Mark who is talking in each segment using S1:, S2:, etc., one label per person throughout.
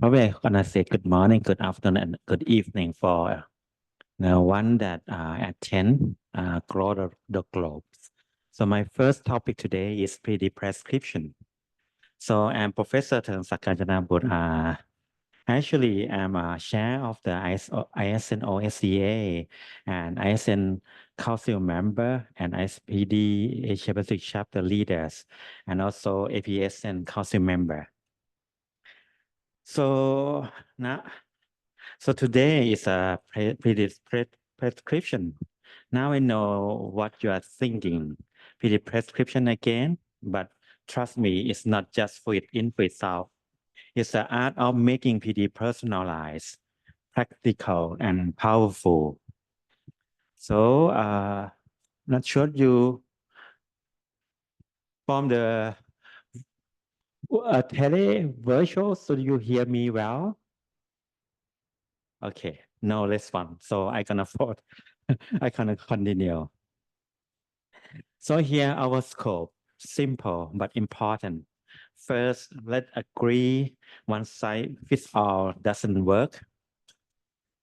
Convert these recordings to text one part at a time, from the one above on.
S1: Probably gonna say good morning, good afternoon, and good evening for the one that attend across the globe. So my first topic today is PD prescription. So I'm Professor Talerngsak Kanjanabuch. Actually, I'm a chair of the ISN OSCA and ISN Council member and ISPD Asia Pacific chapter leaders, and also APSN Council member. So now. So today is a prescription. Now I know what you are thinking. Prescription again, but trust me, it's not just for it in for itself. It's the art of making PD personalized, practical, and powerful. So, not sure you from the tele virtual, so you hear me well? Okay, no response. So I can afford. I can continue. So here our scope, simple but important. First, let's agree one size fits all doesn't work.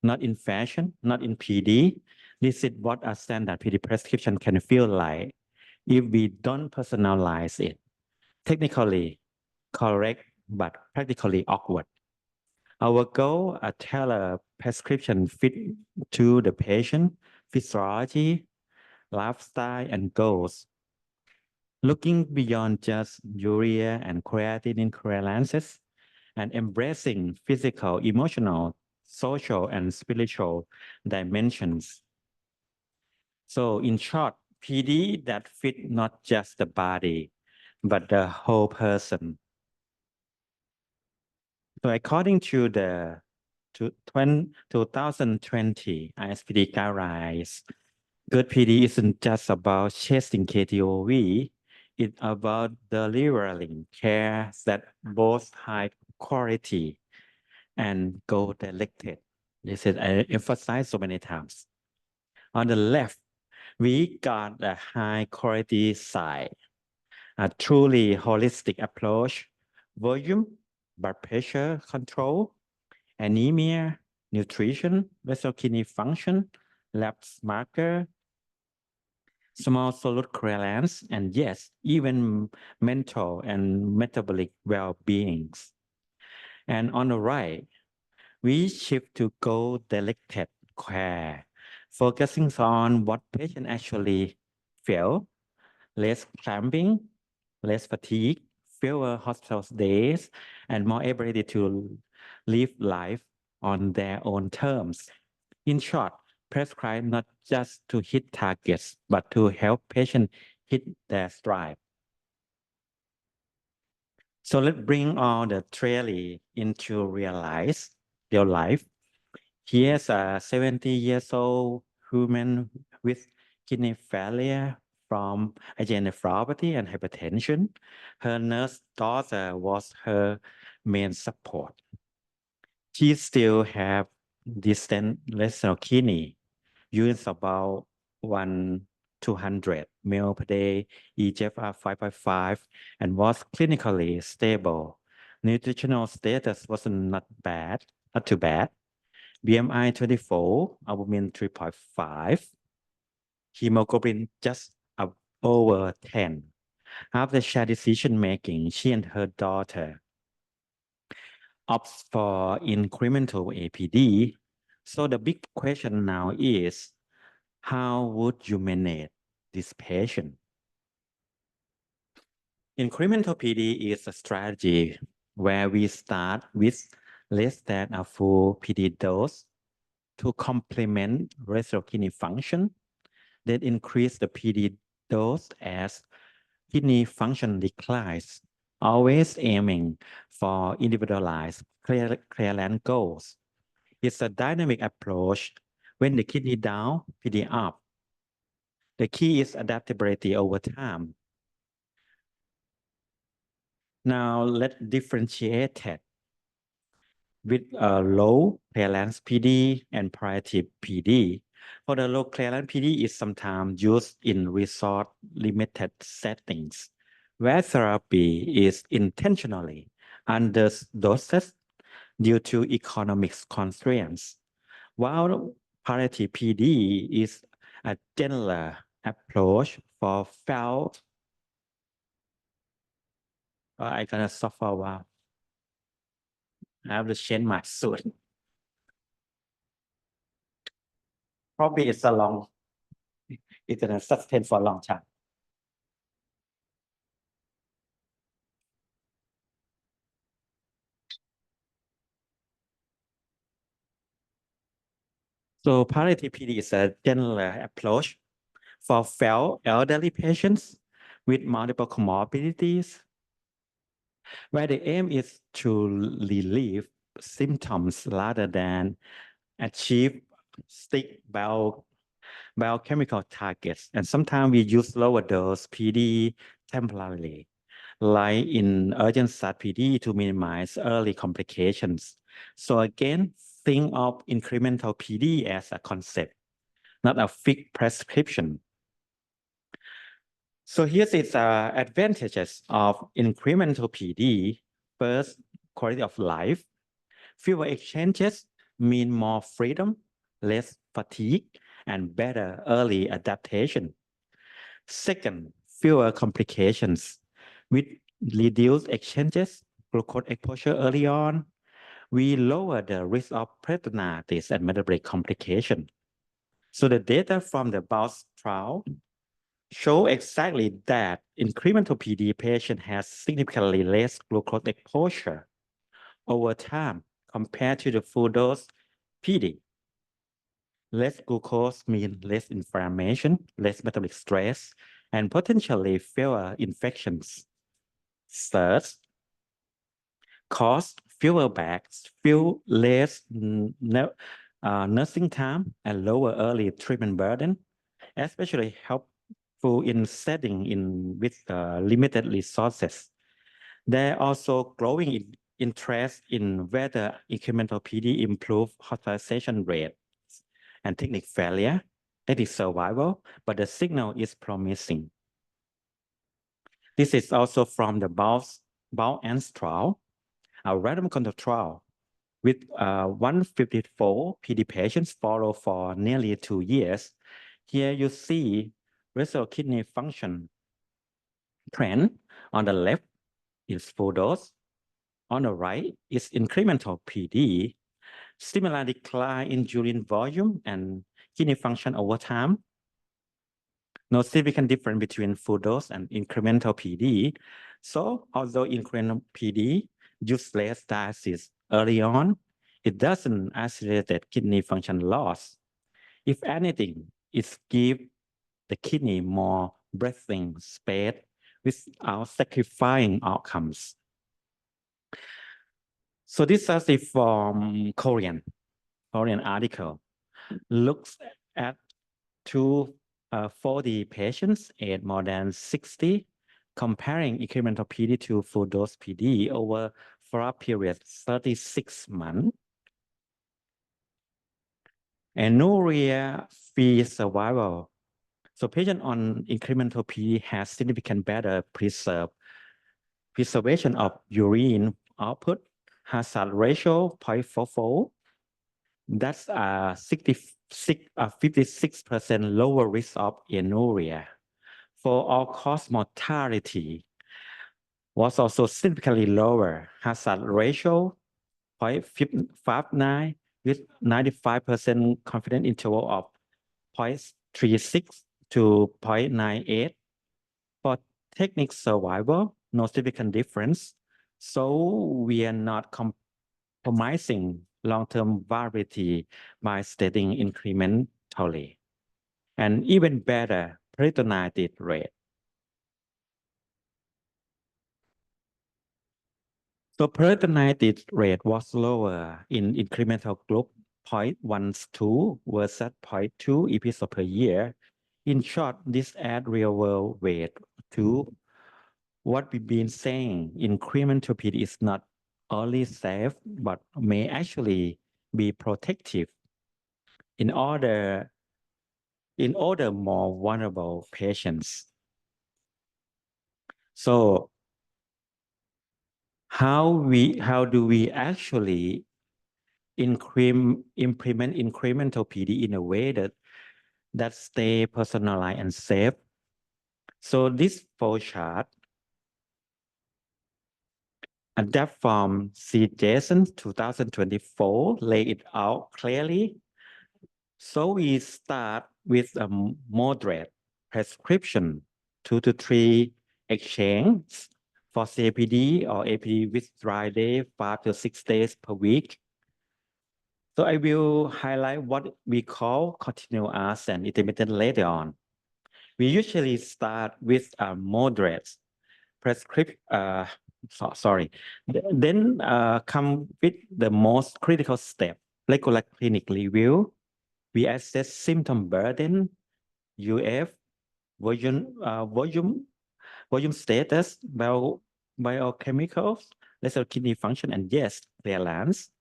S1: Not in fashion, not in PD. This is what a standard PD prescription can feel like if we don't personalize it. Technically correct, but practically awkward. Our goal, a tailored prescription fit to the patient, physiology, lifestyle, and goals. Looking beyond just urea and creatinine clearances and embracing physical, emotional, social, and spiritual dimensions. So in short, PD that fit not just the body, but the whole person. So according to the 2020 ISPD guidelines, good PD isn't just about chasing KTOV, it's about delivering care that both high quality and goal directed. This is I emphasize so many times. On the left, we got the high quality side, a truly holistic approach, volume, blood pressure control, anemia, nutrition, vessel kidney function, labs marker, small solute clearance, and yes, even mental and metabolic well-beings. And on the right, we shift to goal-directed care, focusing on what patient actually feel, less cramping, less fatigue, fewer hospital days, and more ability to live life on their own terms. In short, prescribe not just to hit targets, but to help patients hit their stride. So let's bring all the theory into real life. Here's a 70 years old woman with kidney failure from IgA nephropathy and hypertension. Her nurse daughter was her main support. She still have distant renal kidney, use about 1/200 ml per day, eGFR 5.5, and was clinically stable. Nutritional status wasn't not too bad. BMI 24, albumin 3.5, hemoglobin just over 10. After shared decision making, she and her daughter opts for incremental APD. So the big question now is, how would you manage this patient? Incremental PD is a strategy where we start with less than a full PD dose to complement renal kidney function, then increase the PD dose as kidney function declines, always aiming for individualized clearance goals. It's a dynamic approach. When the kidney down, PD up. The key is adaptability over time. Now let's differentiate it with a low clearance PD and priority PD. For the low clearance PD is sometimes used in resort limited settings, where therapy is intentionally underdosed due to economics constraints. While palliative PD is a gentler approach for felt, I gonna suffer a while. I have to change my suit. Probably it's gonna sustain for a long time. So palliative PD is a gentler approach for frail elderly patients with multiple comorbidities, where the aim is to relieve symptoms rather than achieve strict biochemical targets. And sometimes we use lower dose PD temporarily, like in urgent start PD to minimize early complications. So again, think of incremental PD as a concept, not a fixed prescription. So here's its advantages of incremental PD. First, quality of life. Fewer exchanges mean more freedom, less fatigue, and better early adaptation. Second, fewer complications. With reduced exchanges, glucose exposure early on, we lower the risk of peritonitis and metabolic complication. So the data from the BOUNCE trial show exactly that incremental PD patient has significantly less glucose exposure over time compared to the full dose PD. Less glucose means less inflammation, less metabolic stress, and potentially fewer infections. Third, cost fewer bags, few less nursing time, and lower early treatment burden, especially helpful in setting with limited resources. There are also growing interest in whether incremental PD improve hospitalization rate and technique failure, that is survival, but the signal is promising. This is also from the BOUNCE trial, a randomized control trial with 154 PD patients followed for nearly 2 years. Here you see residual kidney function trend. On the left is full dose. On the right is incremental PD, similar decline in urine volume and kidney function over time. No significant difference between full dose and incremental PD. So although incremental PD use less dialysis early on, it doesn't accelerate kidney function loss. If anything, it gives the kidney more breathing space without sacrificing outcomes. So this is from Korean article. Looks at 240 patients aged more than 60, comparing incremental PD to full dose PD over follow-up period 36 months. Anuria-free survival. So patient on incremental PD has significant better preservation of urine output, hazard ratio 0.44. That's 56% lower risk of anuria. For all-cause mortality was also significantly lower, hazard ratio 0.59 with 95% confidence interval of 0.36 to 0.98. For technique survival, no significant difference. So we are not compromising long-term viability by studying incrementally. And even better, peritonitis rate. So peritonitis rate was lower in incremental group 0.12 versus 0.2 episode per year. In short, this adds real world weight to what we've been saying. Incremental PD is not only safe, but may actually be protective in order more vulnerable patients. So How do we actually implement incremental PD in a way that stay personalized and safe? So this flow chart adapt from CJSON 2024 lay it out clearly. So we start with a moderate prescription, 2 to 3 exchange for CAPD or APD with dry day 5 to 6 days per week. So I will highlight what we call continuous and intermittent later on. We usually start with a moderate prescription. Sorry. Then come with the most critical step, regular clinic review. We assess symptom burden, UF, volume status, biochemicals, lesser kidney function, and yes, clearance.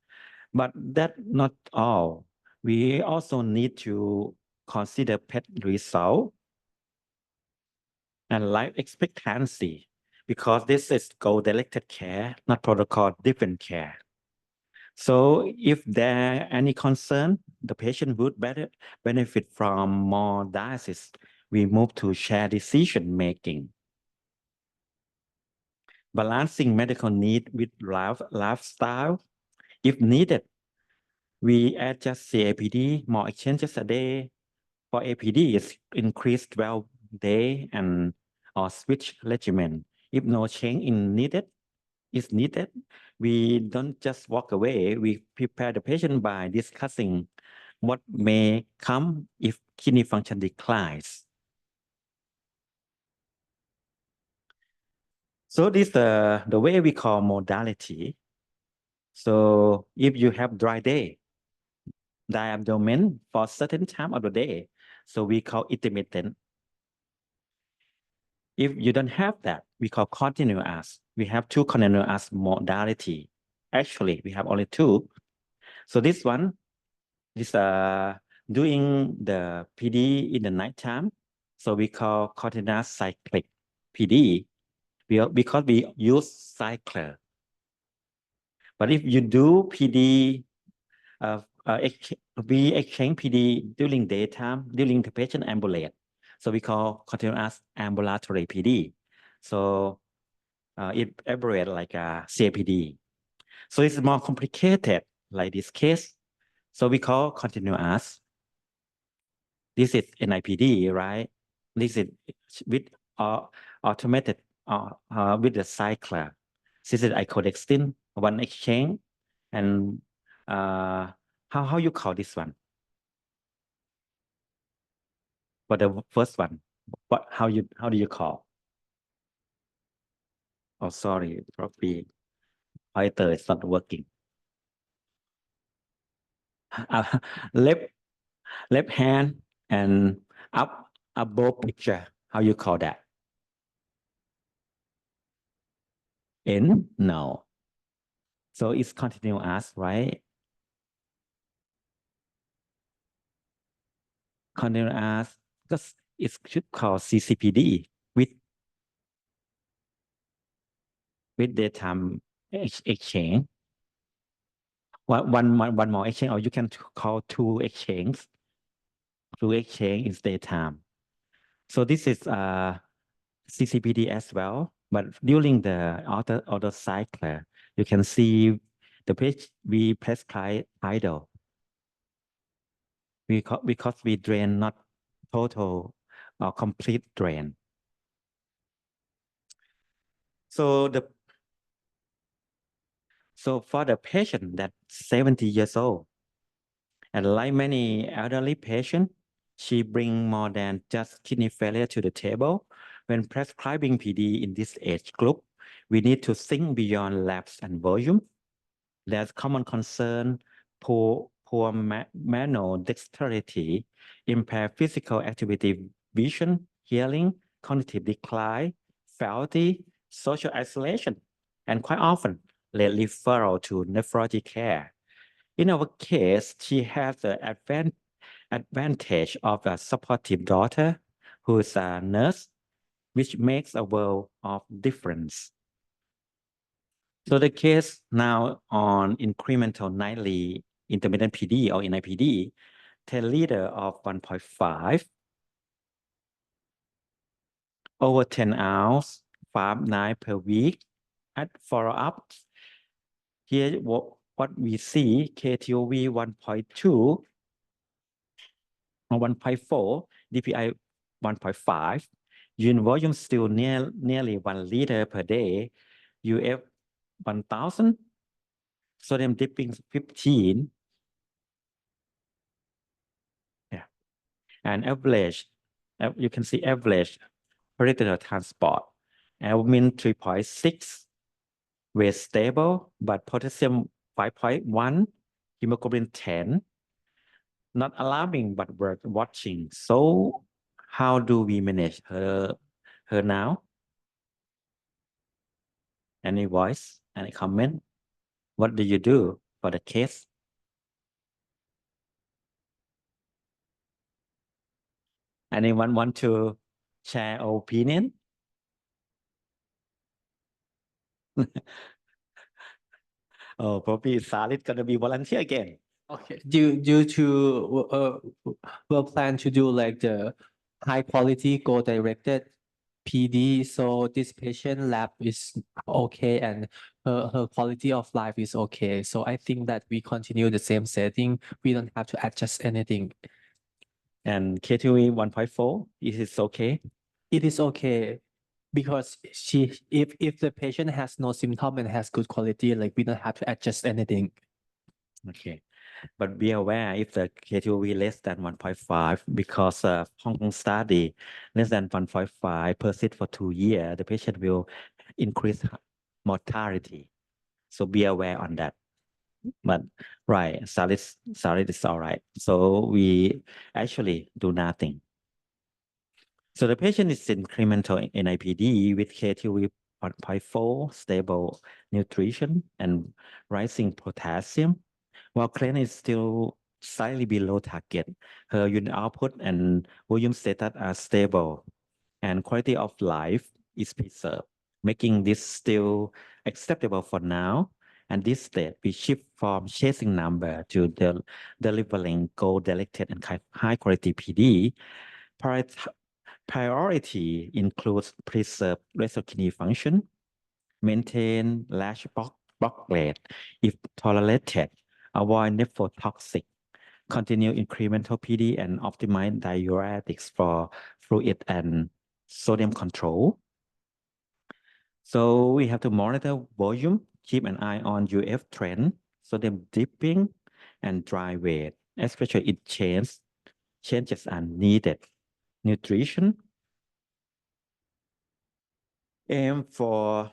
S1: But that's not all. We also need to consider PET result and life expectancy because this is goal-directed care, not protocol-driven care. So if there are any concern, the patient would better benefit from more dialysis. We move to shared decision making. Balancing medical need with lifestyle. If needed, we adjust CAPD, more exchanges a day. For APD, it's increased 12 day and or switch regimen. If no change is needed, we don't just walk away. We prepare the patient by discussing what may come if kidney function declines. So this is the way we call modality. So if you have dry day, dry abdomen for certain time of the day, so we call intermittent. If you don't have that, we call continuous. We have two continuous modality. Actually, we have only two. So this one is doing the PD in the nighttime. So we call continuous cyclic PD because we use cycler. But if you do PD, we exchange PD during daytime, during the patient ambulate. So we call continuous ambulatory PD. So it abbreviates like a CAPD. So it's more complicated like this case. So we call continuous. This is NIPD, right? This is with automated with the cycler. This is icodextin, one exchange. And how you call this one? For the first one, how do you call? Oh, sorry, probably pointer is not working. Left hand and up above picture. How you call that? In? No. So it's continuous, right? Continuous because it should call CCPD with daytime exchange. One more exchange, or you can call two exchange. Two exchange is daytime. So this is CCPD as well, but during the other cycle, you can see the page we prescribe idle. Because we drain not total or complete drain. So for the patient that's 70 years old, and like many elderly patients, she bring more than just kidney failure to the table. When prescribing PD in this age group, we need to think beyond labs and volume. There's common concern, poor manual dexterity, impaired physical activity, vision, hearing, cognitive decline, faulty, social isolation, and quite often late referral to nephrology care. In our case, she has the advantage of a supportive daughter who is a nurse, which makes a world of difference. So the case now on incremental nightly intermittent PD or NIPD, 10 liter of 1.5 over 10 hours, 5 nights per week at follow-up. Here, what we see, KTOV 1.2 or 1.4, DPI 1.5, urine volume still nearly 1 liter per day, UF 1000, sodium dipping 15, yeah, and average, you can see average peritoneal transport, albumin 3.6, weight stable, but potassium 5.1, hemoglobin 10, not alarming but worth watching. So how do we manage her now? Any voice, any comment? What do you do for the case? Anyone want to share opinion? Oh, probably Salit gonna be volunteer again.
S2: Okay, due to we'll plan to do like the high quality goal directed PD. So this patient lab is okay and her quality of life is okay. So I think that we continue the same setting. We don't have to adjust anything.
S1: And KTV 1.4, is it okay?
S2: It is okay because if the patient has no symptom and has good quality, like we don't have to adjust anything.
S1: Okay. But be aware if the KTOV less than 1.5, because of Hong Kong study, less than 1.5 persist for 2 years, the patient will increase mortality. So be aware on that. But right, solid is all right. So we actually do nothing. So the patient is incremental NIPD with KTV 1.4, stable nutrition and rising potassium, while Klein is still slightly below target. Her unit output and volume status are stable, and quality of life is preserved, making this still acceptable for now. And this state, we shift from chasing number to delivering goal-directed and high-quality PD. Priority includes preserve renal kidney function, maintain large block rate if tolerated, avoid nephrotoxic, continue incremental PD, and optimize diuretics for fluid and sodium control. So we have to monitor volume, keep an eye on UF trend, sodium dipping, and dry weight, especially if changes are needed. Nutrition, aim for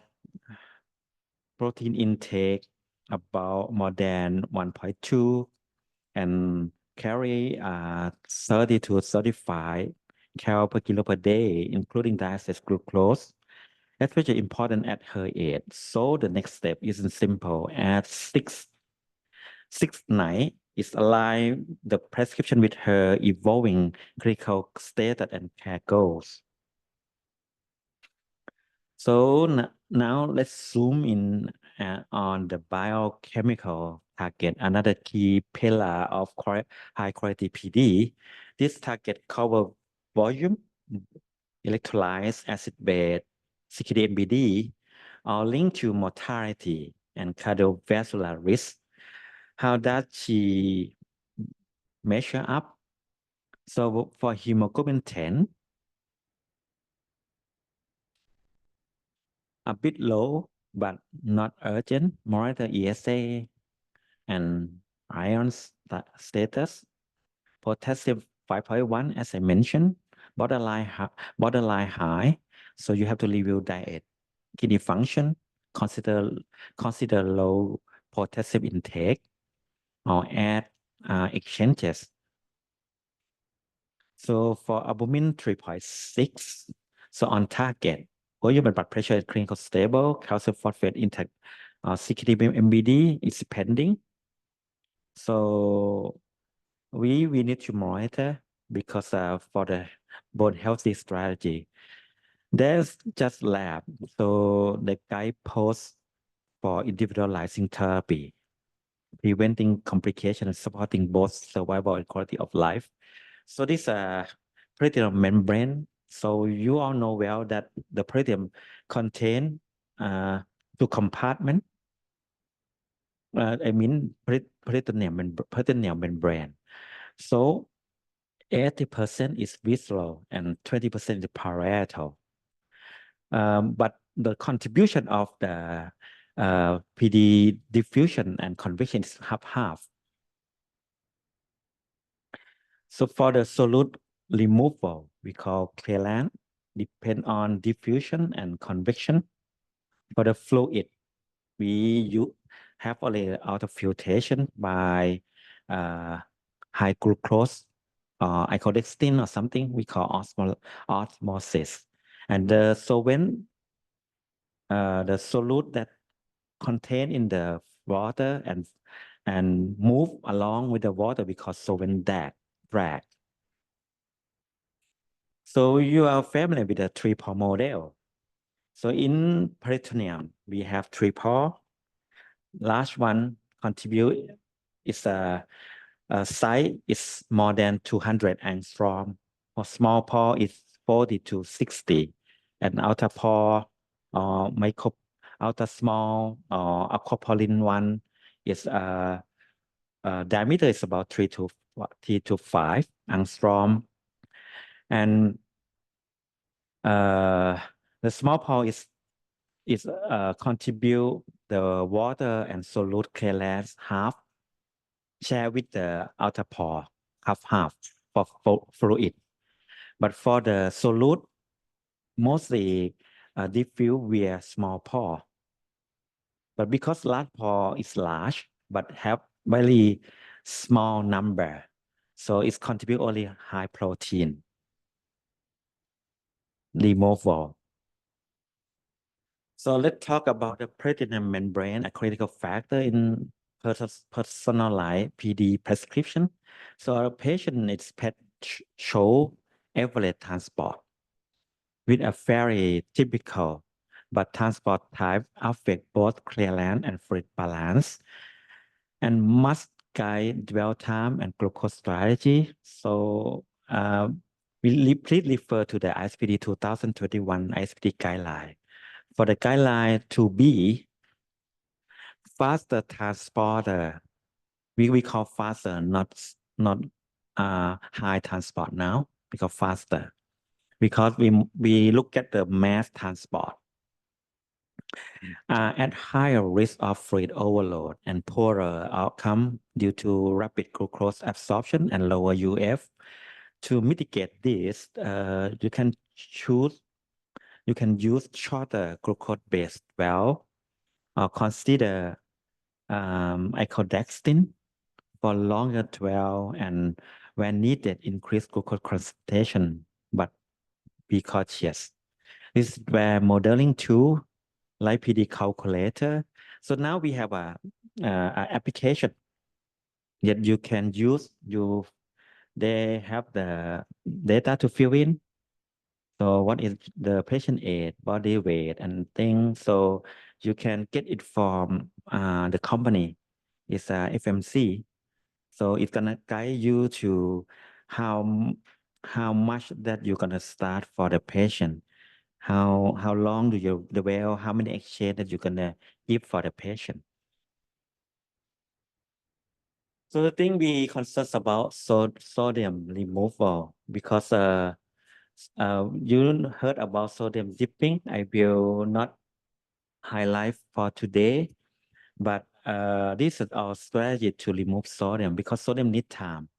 S1: protein intake about more than 1.2 and carry 30 to 35 cal per kilo per day, including diastolic glucose, especially important at her age. So the next step isn't simple. At six night is align the prescription with her evolving clinical status and care goals. So now let's zoom in on the biochemical target, another key pillar of high quality PD. This target cover volume, electrolytes, acid base, CKD-MBD, are linked to mortality and cardiovascular risk. How does she measure up? So for hemoglobin 10, a bit low, but not urgent. Monitor ESA and iron status. Potassium 5.1, as I mentioned, borderline high. So you have to review diet. Kidney function, consider low potassium intake or add exchanges. So for albumin 3.6, so on target, volume and blood pressure is clinical stable, calcium phosphate intact, CKD MBD is pending. So we need to monitor because for the bone healthy strategy, there's just lab. So the guidepost for individualizing therapy, preventing complications and supporting both survival and quality of life. So this peritoneal membrane. So you all know well that the peritoneum contain two compartments. I mean peritoneal membrane. So 80% is visceral and 20% is parietal. But the contribution of the PD diffusion and convection is half. So for the solute removal, we call clearance, depend on diffusion and convection. For the fluid, we have only auto filtration by high glucose or icodextin or something we call osmosis. And the solvent, the solute that contain in the water and move along with the water we call solvent drag. So you are familiar with the 3-pore model. So in peritoneum, we have 3 pore. Large one contribute is a size is more than 200 angstrom. For small pore is 40 to 60, and outer pore outer small or aquaporin one is diameter is about 3 to 5 angstrom, and the small pore is contribute the water and solute clearance half, share with the outer pore half for fluid. But for the solute, mostly diffuse via small pore. But because large pore is large but have very small number, so it's contribute only high protein removal. So let's talk about the peritoneal membrane, a critical factor in personalized PD prescription. So our patient is show average transport with a very typical, but transport type affect both clearance and fluid balance and must guide dwell time and glucose strategy. So please refer to the ISPD 2021 ISPD guideline. For the guideline to be faster transporter, we call faster, not high transport now, because faster. Because we look at the mass transport. At higher risk of fluid overload and poorer outcome due to rapid glucose absorption and lower UF. To mitigate this, you can use shorter glucose-based valve or consider icodextin for longer dwell and when needed increase glucose concentration, but be cautious. This is where modeling tool like PD calculator. So now we have a application that you can use. They have the data to fill in. So what is the patient age, body weight, and things. So you can get it from the company. It's a FMC. So it's gonna guide you to how much that you're gonna start for the patient. How long do you dwell? How many exchange that you're gonna give for the patient? So the thing we concern about sodium removal because you heard about sodium dipping. I will not highlight for today, but this is our strategy to remove sodium because sodium need time,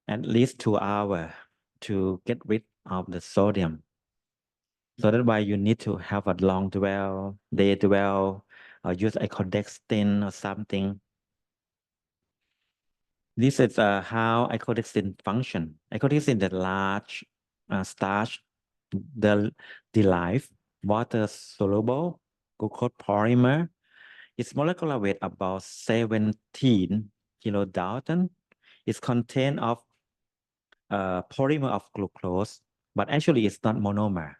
S1: at least 2 hours to get rid of the sodium. So that's why you need to have a long dwell, day dwell, or use icodextin or something. This is how icodextin function. Icodextin is a large starch, the life water soluble glucose polymer. Its molecular weight about 17 kilodalton. It's content of polymer of glucose, but actually it's not monomer.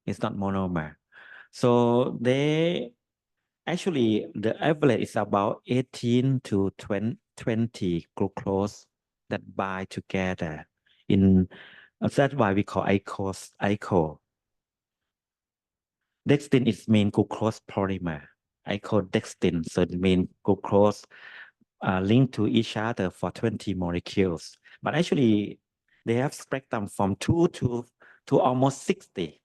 S1: It's not monomer. So they Actually, the average is about 18 to 20 glucose that bind together in, that's why we call ICO. Dextin is mean glucose polymer. Icodextin, so it means glucose linked to each other for 20 molecules. But actually, they have spectrum from 2 to almost 60.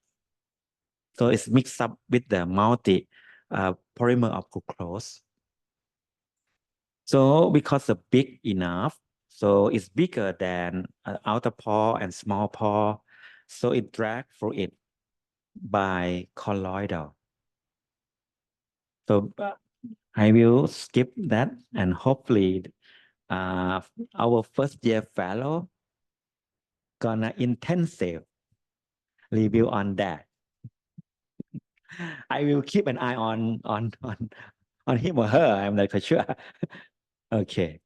S1: So it's mixed up with the multi polymer of glucose. So because it's big enough, so it's bigger than outer pore and small pore, so it drag fluid by colloidal. So I will skip that, and hopefully our first year fellow gonna intensive review on that. I will keep an eye on him or her. I'm not quite sure. Okay.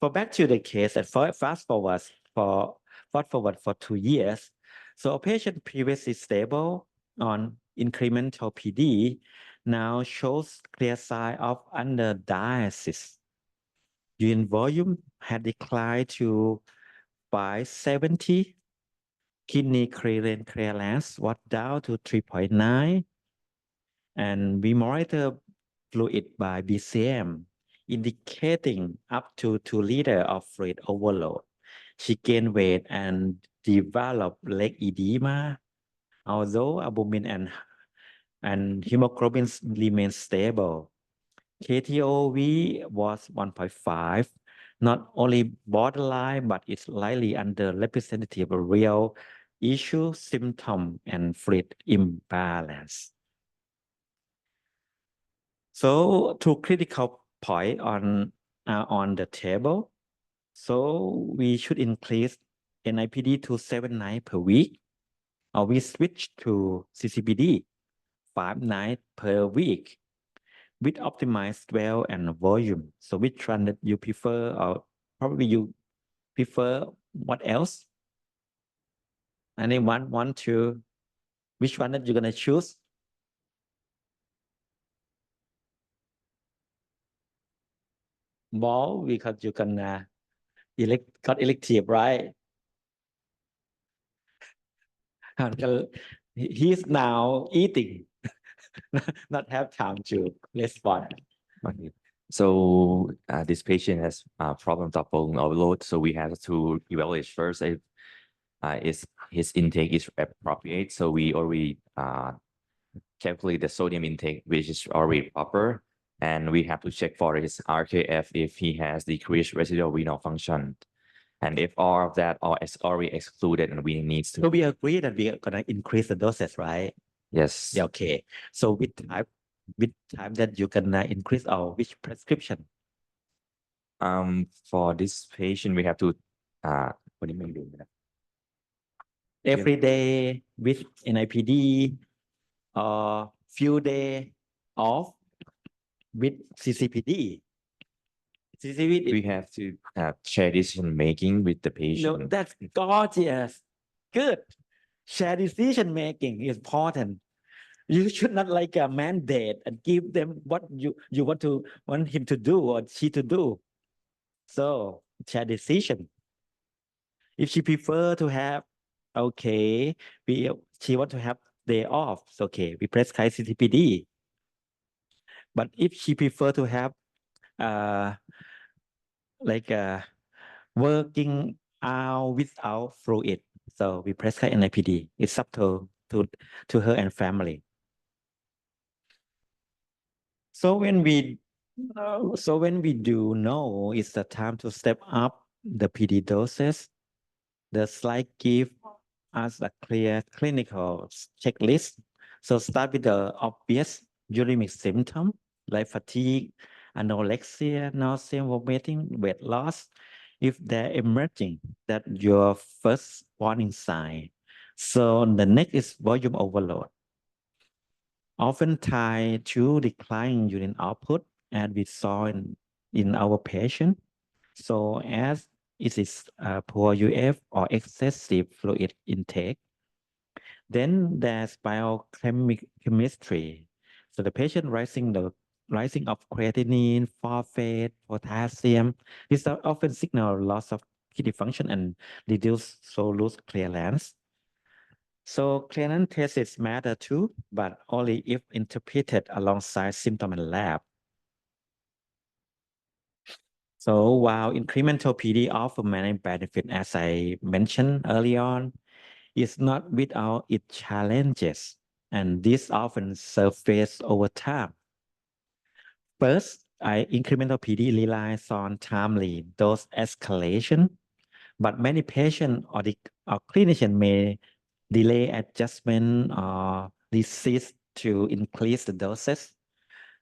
S1: So back to the case and fast forward for 2 years. So a patient previously stable on incremental PD now shows clear sign of underdialysis. Urine volume had declined to 570. Kidney clearance was down to 3.9. And we monitor fluid by BCM, indicating up to 2 liters of fluid overload. She gained weight and developed leg edema, although albumin and hemoglobin remained stable. KTOV was 1.5, not only borderline, but it's slightly underrepresentative of real issue, symptom, and fluid imbalance. So two critical point on the table. So we should increase NIPD to 7 nights per week, or we switch to CCPD 5 nights per week with optimized dwell and volume. So which one that you prefer, or probably you prefer what else? Anyone want to, which one that you're gonna choose? Ball, because you can got elective, right? He's now eating, not have time to respond.
S3: Okay. So this patient has problems of volume overload. So we have to evaluate first if his intake is appropriate. So we already calculate the sodium intake, which is already proper. And we have to check for his RKF if he has decreased residual renal function. And if all of that is already excluded, and we need to.
S1: So we agree that we are gonna increase the doses, right?
S3: Yes.
S1: Yeah, okay. So with time that you can increase our which prescription?
S3: For this patient, we have to what do you mean?
S1: Every day with NIPD, or few day off with CCPD. CCPD.
S3: We have to share decision making with the patient.
S1: No, that's gorgeous. Good. Share decision making is important. You should not like a mandate and give them what you want him to do or she to do. So share decision. If she prefer to have, okay, she want to have day off, it's okay. We prescribe CTPD. But if she prefer to have like working out without fluid, so we prescribe NIPD. It's up to her and family. So when we do know it's the time to step up the PD doses, the slide give us a clear clinical checklist. So start with the obvious uremic symptom like fatigue, anorexia, nausea, vomiting, weight loss. If they're emerging, that your first warning sign. So the next is volume overload, often tied to declining urine output, as we saw in our patient. So as it is poor UF or excessive fluid intake, then there's biochemistry. So the patient rising the rising of creatinine, phosphate, potassium. These are often signal loss of kidney function and reduce solute clearance. So clearance tests matter too, but only if interpreted alongside symptom and lab. So while incremental PD offer many benefits, as I mentioned early on, it's not without its challenges, and this often surface over time. First, incremental PD relies on timely dose escalation, but many patients or clinician may delay adjustment or resist to increase the doses.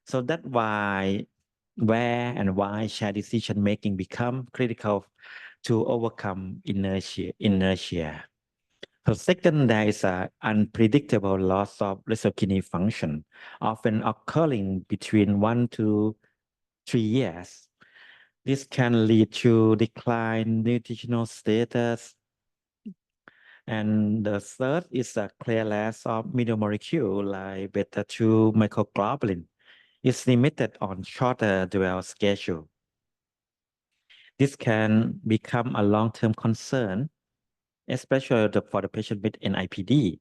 S1: So that's where and why shared decision making become critical to overcome inertia. So second, there is an unpredictable loss of renal kidney function, often occurring between 1 to 3 years. This can lead to decline nutritional status. And the third is a clearance of middle molecule like beta-2 microglobulin. It's limited on shorter dwell schedule. This can become a long-term concern, especially for the patient with NIPD.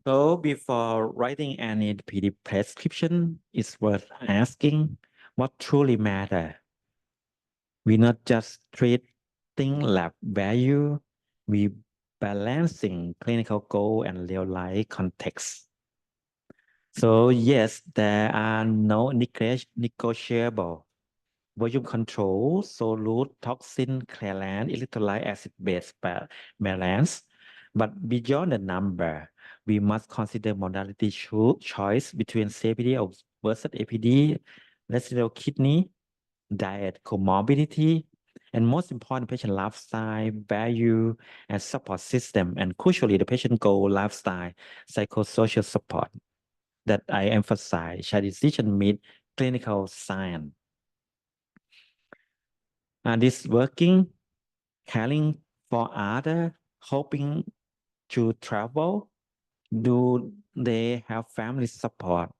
S1: So before writing any PD prescription, it's worth asking what truly matters. We not just treating lab value, we balancing clinical goal and real life context. So yes, there are no negotiable volume control, solute, toxin, clearance, electrolyte acid-base balance. But beyond the number, we must consider modality choice between CAPD versus APD, residual kidney, diet, comorbidity, and most important, patient lifestyle, value, and support system, and crucially, the patient goal, lifestyle, psychosocial support that I emphasize, shared decision meet clinical science. This working, caring for other, hoping to travel, do they have family support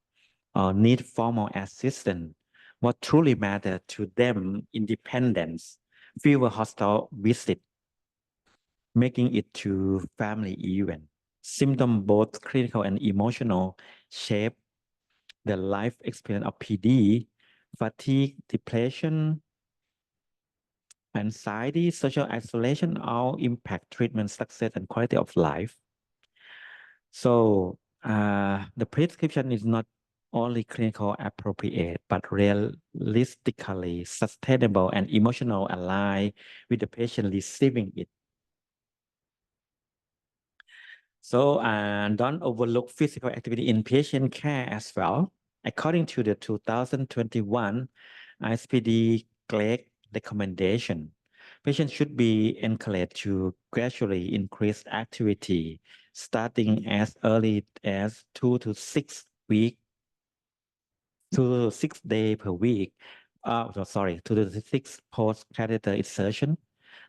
S1: or need formal assistance? What truly matters to them, independence, fewer hospital visit, making it to family event. Symptom both clinical and emotional shape the life experience of PD, fatigue, depression, anxiety, social isolation all impact treatment success and quality of life. So the prescription is not only clinical appropriate, but realistically sustainable and emotional aligned with the patient receiving it. So don't overlook physical activity in patient care as well. According to the 2021 ISPD GLEC recommendation, patients should be encouraged to gradually increase activity starting as early as 2 to 6 weeks, 2 to 6 days per week. 2 to 6 post-catheter insertion.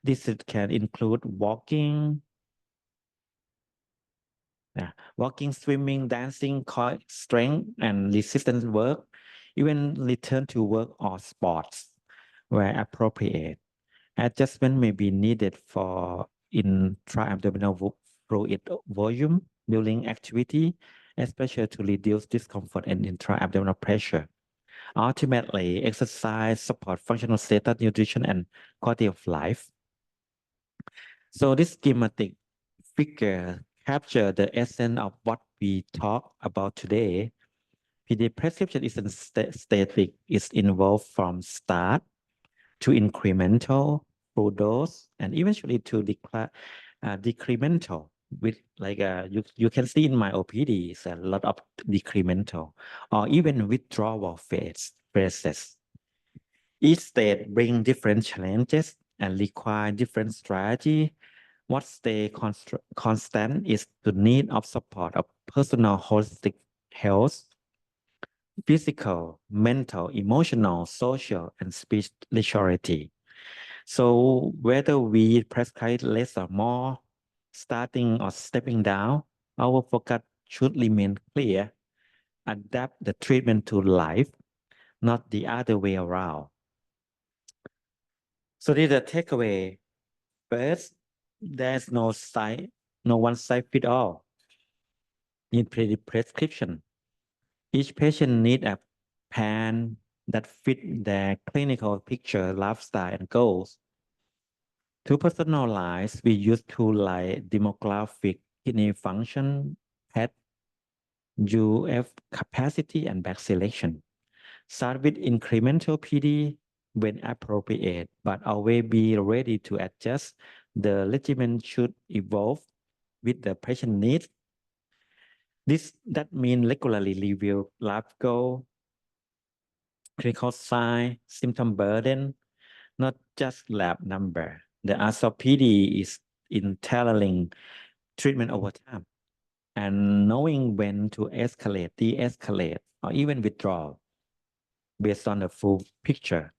S1: This can include walking, walking, swimming, dancing, core strength and resistance work, even return to work or sports where appropriate. Adjustment may be needed for intra-abdominal fluid volume during activity, especially to reduce discomfort and intra-abdominal pressure. Ultimately, exercise support functional status, nutrition, and quality of life. So this schematic figure capture the essence of what we talk about today. PD prescription isn't static. It's involved from start to incremental, full dose, and eventually to decremental. With you can see in my OPD, it's a lot of decremental or even withdrawal phases. Each state bring different challenges and require different strategy. What stay constant is the need of support of personal holistic health, physical, mental, emotional, social, and spirituality. So whether we prescribe less or more, starting or stepping down, our focus should remain clear. adapt the treatment to life, not the other way around. So this is the takeaway. First, there's no one size fit all in prescription. Each patient needs a plan that fit their clinical picture, lifestyle, and goals. To personalize, we use tools like demographic, kidney function, PET, UF capacity, and back selection. Start with incremental PD when appropriate, but always be ready to adjust. The regimen should evolve with the patient needs. That means regularly review lab goal, clinical sign, symptom burden, not just lab number. The art of PD is in tailoring treatment over time and knowing when to escalate, de-escalate, or even withdraw based on the full picture.